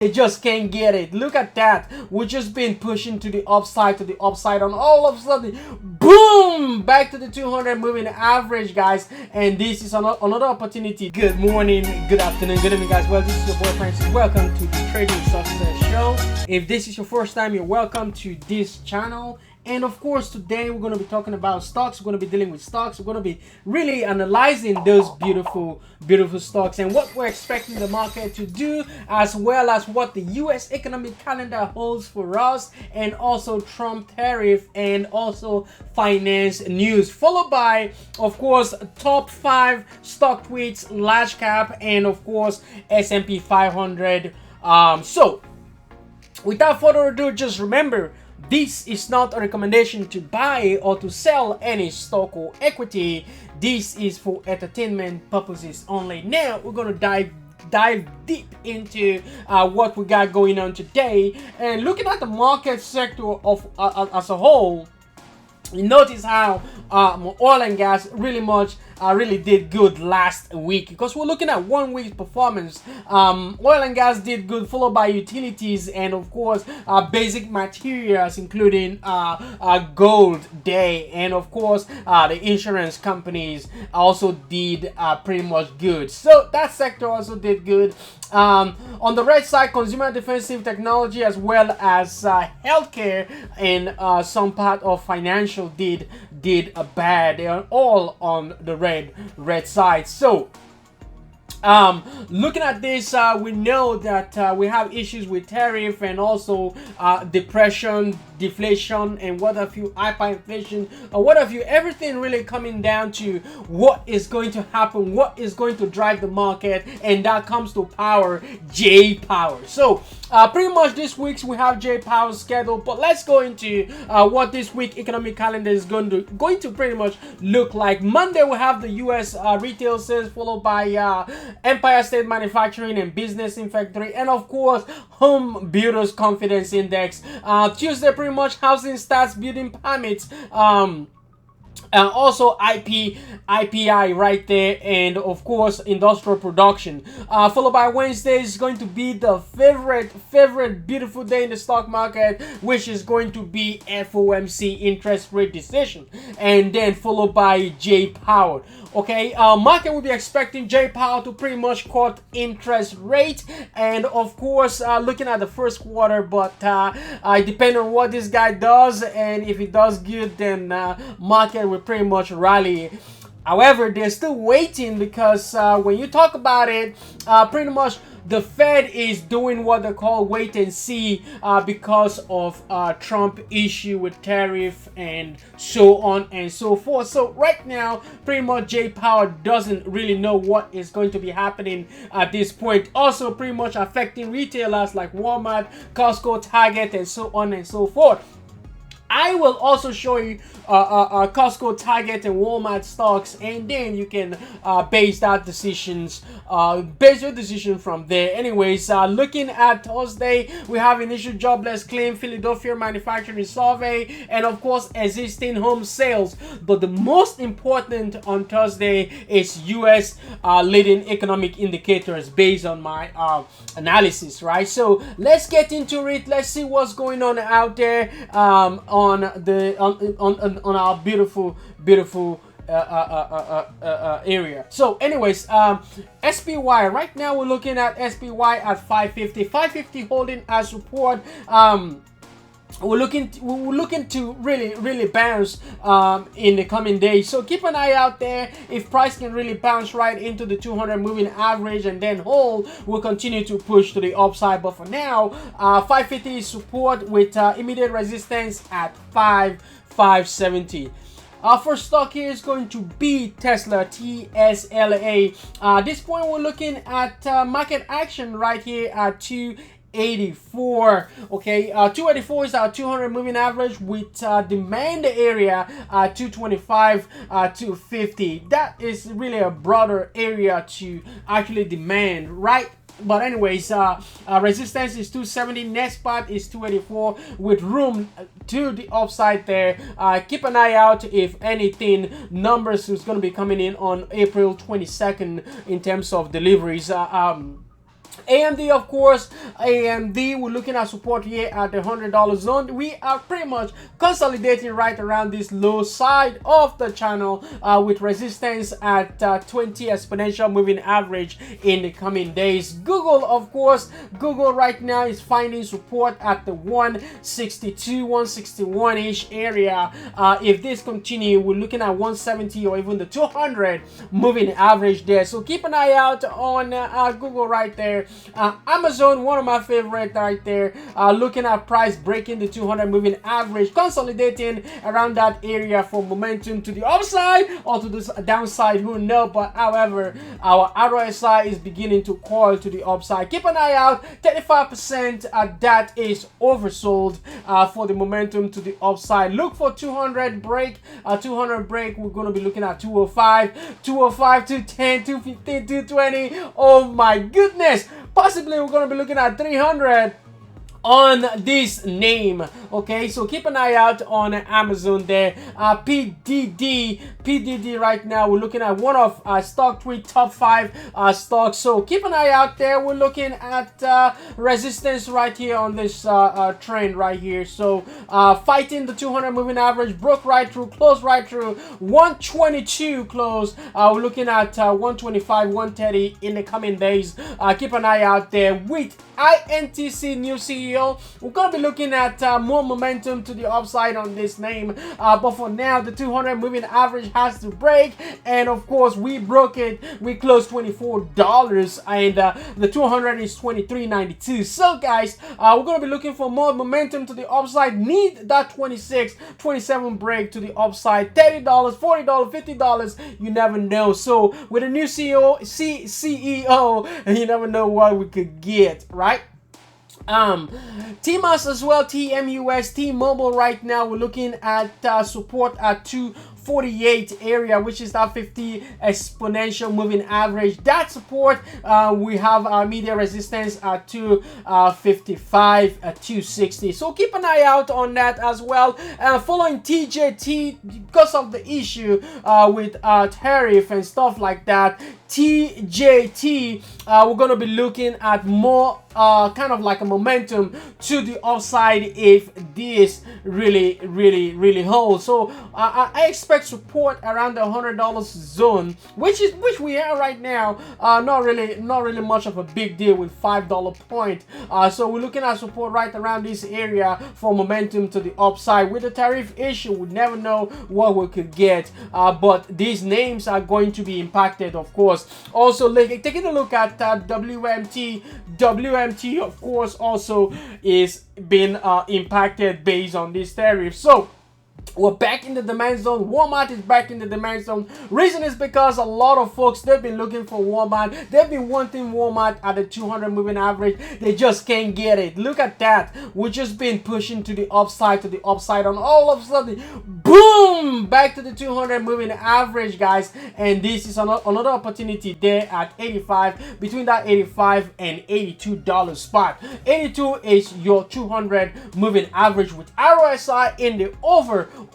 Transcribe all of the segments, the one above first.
They just can't get it. Look at that. We've just been pushing to the upside, and all of a sudden, boom, back to the 200 moving average, guys. And this is another opportunity. Good morning, good afternoon, good evening, guys. Well, this is your boy Francis. Welcome to the Trading Success Show. If this is your first time, you're welcome to this channel. And of course, today we're going to be talking about stocks. We're going to be dealing with stocks. We're going to be really analyzing those beautiful stocks and what we're expecting the market to do, as well as what the US economic calendar holds for us, and also Trump tariff, and also finance news, followed by, of course, top 5 stock tweets, large cap, and of course S&P 500. So without further ado, just remember, this is not a recommendation to buy or to sell any stock or equity. This is for entertainment purposes only. Now we're going to dive deep into what we got going on today, and looking at the market sector of as a whole. You notice how oil and gas really did good last week, because we're looking at 1 week's performance. Oil and gas did good, followed by utilities, and of course basic materials, including gold day, and of course the insurance companies also did pretty much good. So that sector also did good. On the red side, consumer defensive technology, as well as healthcare and some part of financial did bad. They are all on the red side. So looking at this, we know that we have issues with tariff, and also depression, deflation, and what have you, hyperinflation, or what have you. Everything really coming down to what is going to happen, what is going to drive the market, and that comes to power, J Power. So pretty much this week we have J Power scheduled, but let's go into what this week economic calendar is going to pretty much look like. Monday we have the US retail sales, followed by Empire State Manufacturing and Business Inventory, and of course Home Builders Confidence Index. Tuesday, pretty much housing starts, building permits, also IPI right there, and of course industrial production. Followed by Wednesday is going to be the favorite beautiful day in the stock market, which is going to be FOMC interest rate decision, and then followed by J Power. Okay, market will be expecting J Powell to pretty much cut interest rate, and of course looking at the first quarter, but depending on what this guy does, and if he does good, then market will pretty much rally. However, they're still waiting, because when you talk about it, pretty much the Fed is doing what they call wait and see, because of Trump issue with tariff and so on and so forth. So right now, pretty much J Power doesn't really know what is going to be happening at this point. Also pretty much affecting retailers like Walmart, Costco, Target, and so on and so forth. I will also show you Costco, Target, and Walmart stocks, and then you can base your decision from there. Anyways, looking at Thursday, we have initial jobless claim, Philadelphia manufacturing survey, and of course existing home sales. But the most important on Thursday is US leading economic indicators based on my analysis, right? So let's get into it. Let's see what's going on out there on our beautiful area. So anyways, SPY, right now we're looking at SPY at 550 holding as support. We're looking to really bounce in the coming days, so keep an eye out there. If price can really bounce right into the 200 moving average and then hold, we'll continue to push to the upside. But for now, 550 is support, with immediate resistance at 570. Our first stock here is going to be Tesla, TSLA. This point we're looking at market action right here at 284. Okay, 284 is our 200 moving average, with demand area 225, 250. That is really a broader area to actually demand, right? But anyways, resistance is 270, next spot is 284, with room to the upside there. Keep an eye out if anything numbers is going to be coming in on April 22nd in terms of deliveries. AMD, of course, AMD, we're looking at support here at the $100 zone. We are pretty much consolidating right around this low side of the channel with resistance at 20 exponential moving average in the coming days. Google, of course, Google right now is finding support at the 162, 161-ish area. If this continue, we're looking at 170 or even the 200 moving average there. So keep an eye out on Google right there. Amazon, one of my favorite right there, looking at price breaking the 200 moving average, consolidating around that area for momentum to the upside or to the downside, who knows. But however, our RSI is beginning to coil to the upside. Keep an eye out, 35% that is oversold for the momentum to the upside. Look for 200 break, 200 break. We're going to be looking at 205, 205, 210, 215, 220. Oh my goodness, possibly we're going to be looking at 300 on this name. Okay, so keep an eye out on Amazon there. PDD right now, we're looking at one of stock 3 top 5 stocks, so keep an eye out there. We're looking at resistance right here on this trend right here. So fighting the 200 moving average, broke right through, closed right through 122 close. We're looking at 125, 130 in the coming days. Keep an eye out there. With INTC new CEO, we're gonna be looking at more momentum to the upside on this name, but for now the 200 moving average has to break, and of course we broke it. We closed $24 and the 200 is $23.92. So guys, we're gonna be looking for more momentum to the upside. Need that 26, 27 break to the upside. $30, $40, $50, you never know. So with a new CEO, you never know what we could get, right? TMUS as well, TMUS, T-Mobile right now, we're looking at support at 248 area, which is that 50 exponential moving average. That support, we have our media resistance at 255 at 260. So keep an eye out on that as well. Following TJT, because of the issue with tariff and stuff like that, TJT, we're going to be looking at more kind of like a momentum to the upside if this really holds. So I expect support around the $100 zone, which we are right now. Not really much of a big deal with $5 point. So we're looking at support right around this area for momentum to the upside. With the tariff issue, we never know what we could get, but these names are going to be impacted, of course. Also, taking a look at WMT, of course, also is being impacted based on this tariff. So we're back in the demand zone. Walmart is back in the demand zone. Reason is because a lot of folks, they've been looking for Walmart. They've been wanting Walmart at the 200 moving average. They just can't get it. Look at that. We've just been pushing to the upside, and all of a sudden, boom, back to the 200 moving average, guys. And this is another opportunity there at 85, between that 85 and $82 spot. 82 is your 200 moving average with RSI in the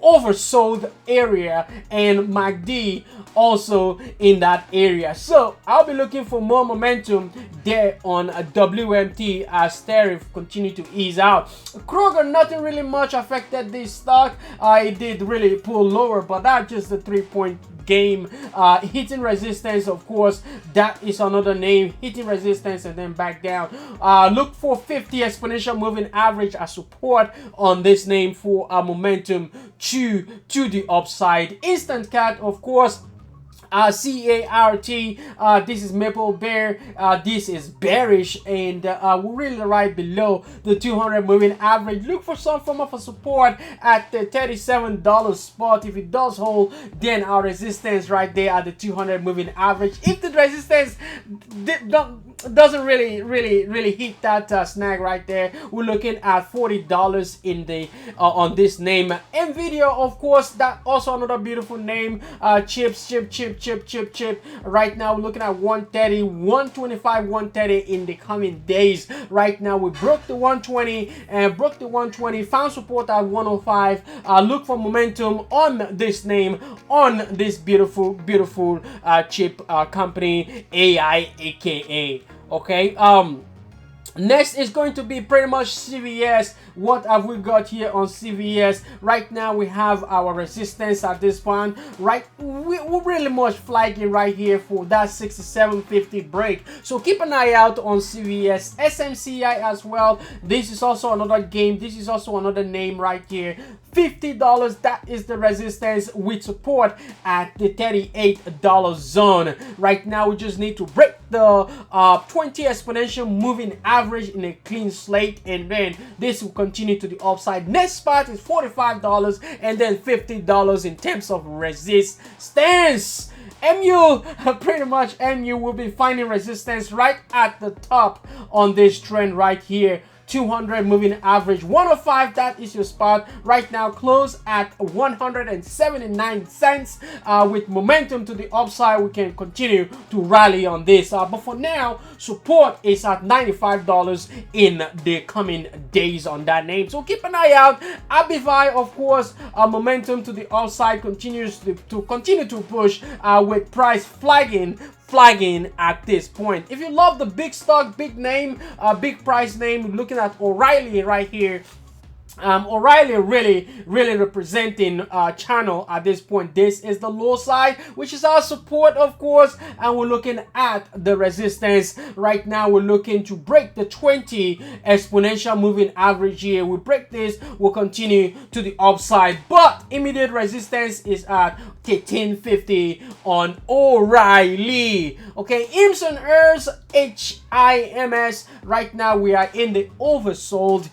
oversold area, and MACD also in that area. So I'll be looking for more momentum there on a WMT as tariff continue to ease out. Kroger, nothing really much affected this stock. It did really pull lower, but that's just the 3-point game. Hitting resistance, of course, that is another name. Hitting resistance and then back down. Look for 50 exponential moving average as support on this name for a momentum to the upside. Instant Cat, of course, CART, this is Maple Bear, this is bearish, and we're really right below the 200 moving average. Look for some form of a support at the $37 spot. If it does hold, then our resistance right there at the 200 moving average. If the resistance doesn't really hit that snag right there, we're looking at $40 in the on this name. NVDA, of course, that also another beautiful name. Chip. Right now we're looking at 130, 125, 130 in the coming days. Right now we broke the 120 and found support at 105. Look for momentum on this name, on this beautiful chip company, AIBKR. Okay, next is going to be pretty much CVS. What have we got here on CVS? Right now we have our resistance at this point. Right, we're really much flagging right here for that 6750 break. So keep an eye out on CVS, SMCI as well. This is also another game. This is also another name right here. $50, that is the resistance with support at the $38 zone. Right now we just need to break the 20 exponential moving average in a clean slate, and then this will continue to the upside. Next spot is $45 and then $50 in terms of resistance. MU, pretty much MU will be finding resistance right at the top on this trend right here. 200 moving average 105, that is your spot. Right now close at 179 cents. With momentum to the upside, we can continue to rally on this, but for now support is at $95 in the coming days on that name, so keep an eye out. IBKR, of course, momentum to the upside continues to continue to push, with price flagging at this point. If you love the big stock, big name, big price name, looking at O'Reilly right here. O'Reilly really representing channel at this point. This is the low side, which is our support, of course, and we're looking at the resistance. Right now we're looking to break the 20 exponential moving average here. We break this, we'll continue to the upside, but immediate resistance is at 1050 on O'Reilly. Okay, IMS and ERS, HIMS. Right now we are in the oversold.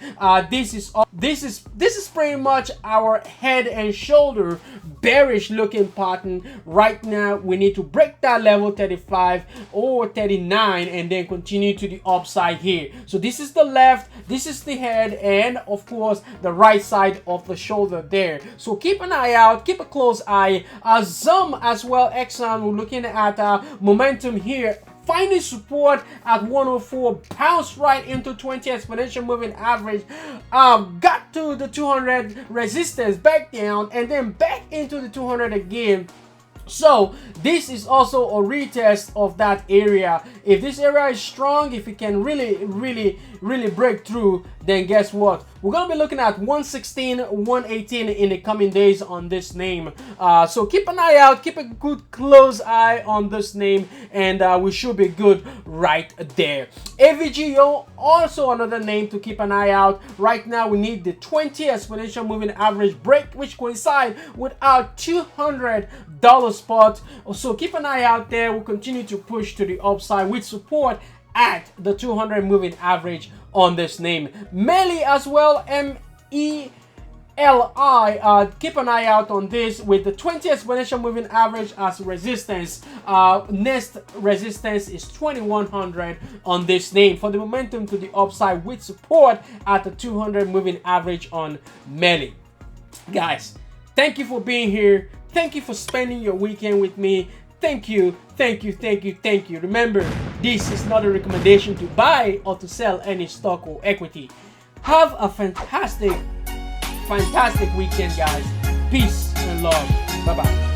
This is pretty much our head and shoulder bearish looking pattern. Right now we need to break that level 35 or 39 and then continue to the upside here. So this is the left, this is the head, and of course the right side of the shoulder there. So keep an eye out, keep a close eye. Zoom as well, Exxon, we're looking at momentum here, finding support at 104, bounced right into 20 exponential moving average, got to the 200 resistance, back down, and then back into the 200 again. So this is also a retest of that area. If this area is strong, if it can really break through, then guess what, we're gonna be looking at 116, 118 in the coming days on this name. So keep an eye out, keep a good close eye on this name, and we should be good right there. AVGO, also another name to keep an eye out. Right now we need the 20 exponential moving average break, which coincide with our $200 spot. So keep an eye out there. We'll continue to push to the upside with support at the 200 moving average on this name. Melly as well, MELI, keep an eye out on this with the 20 exponential moving average as resistance. Next resistance is 2100 on this name for the momentum to the upside with support at the 200 moving average on Melly. Guys, thank you for being here. Thank you for spending your weekend with me. Thank you. Remember, this is not a recommendation to buy or to sell any stock or equity. Have a fantastic weekend, guys. Peace and love. Bye-bye.